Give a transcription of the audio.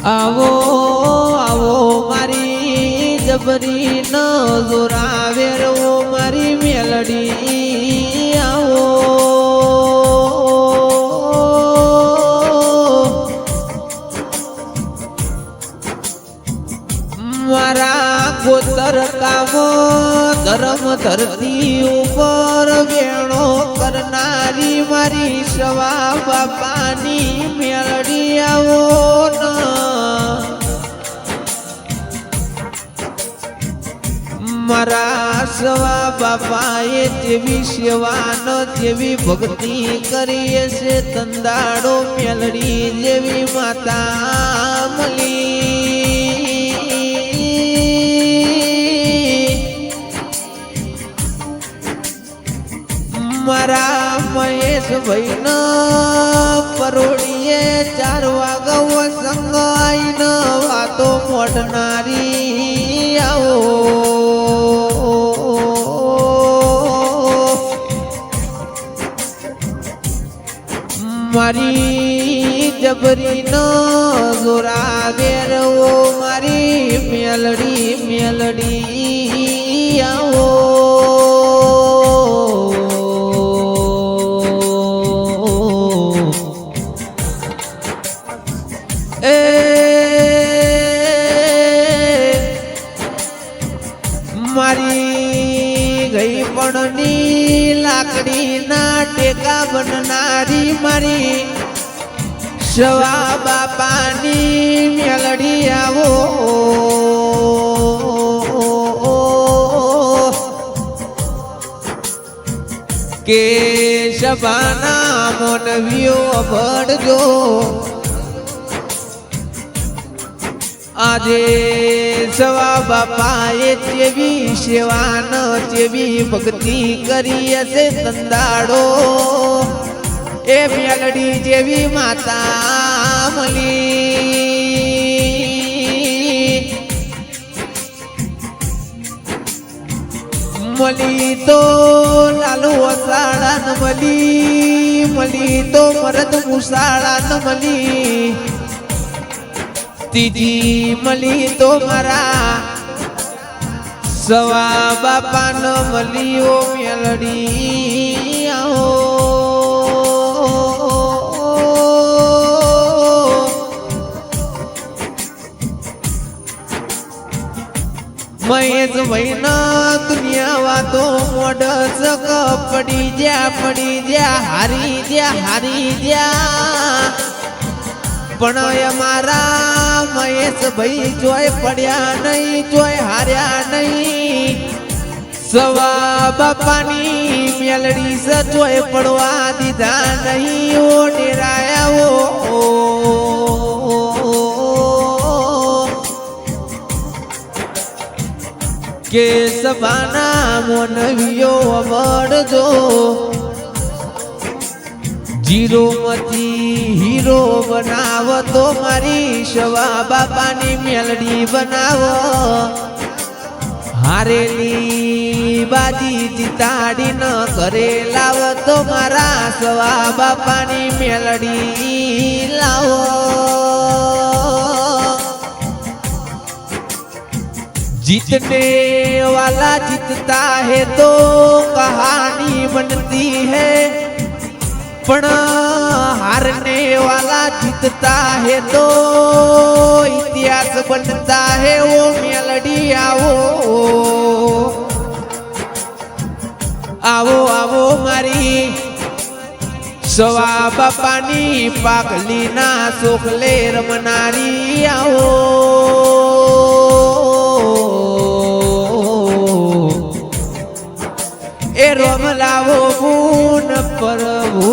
आवो आवो मारी जबरी न जोरावे रो मारी मेलडी आवो मारा गोतर कामो धर्म धरती ऊपर वेणो करनारी मारी सवा बापानी मेलडी आवो न मारा सवा बापाए जेवी सेवा न जेवी भक्ति करीए से तंदाड़ो मेलडी जेवी माता मली मारा महेश भाई न परोड़िए 4 वागव संग आई न वातो मोटनारी आओ मारी जबरी न जोरा गेर वो मारी मेलडी मेलडी आओ मारी गई पड़नी लाकड़ी ना टेका बननारी मारी सवा बापानी मेलडी आवो के सबाना मोनवियो भड़जो आजे सवा बापाए जेवी सेवा न जेवी भक्ति करी से तंदाड़ो ए मेलडी जेवी माता मली मली तो लालू वसाड़ा न मली तो मरद मुसाड़ा न मली तीजी मली तो मारा सवा बापा न मलियो मेलडी आओ महेश भाई न दुनिया वातो मोडस पड़ी जा हारी जा पण मारा महेश भाई जोय पड़या नहीं जोय हार्या नहीं सवा बापानी मेलडी से जोय पड़वा दीधा नहीं वो डेराया वो के सबाना मोनवियो अवड़जो जीरो मती हीरो बनाव तो मारी सवा बापानी मेलडी बनाव हारेली बाजी जिताड़ी न करे लाव तो मारा सवा बापानी मेलडी लाव जीतने वाला जीतता है तो कहानी बनती है पण हारने वाला जीतता है तो इतिहास बनता है वो मेलडी आओ आवो आवो मारी सवा बापानी पाकली ना सोखले रमनारी आओ ए रोम लावो पून प्रभु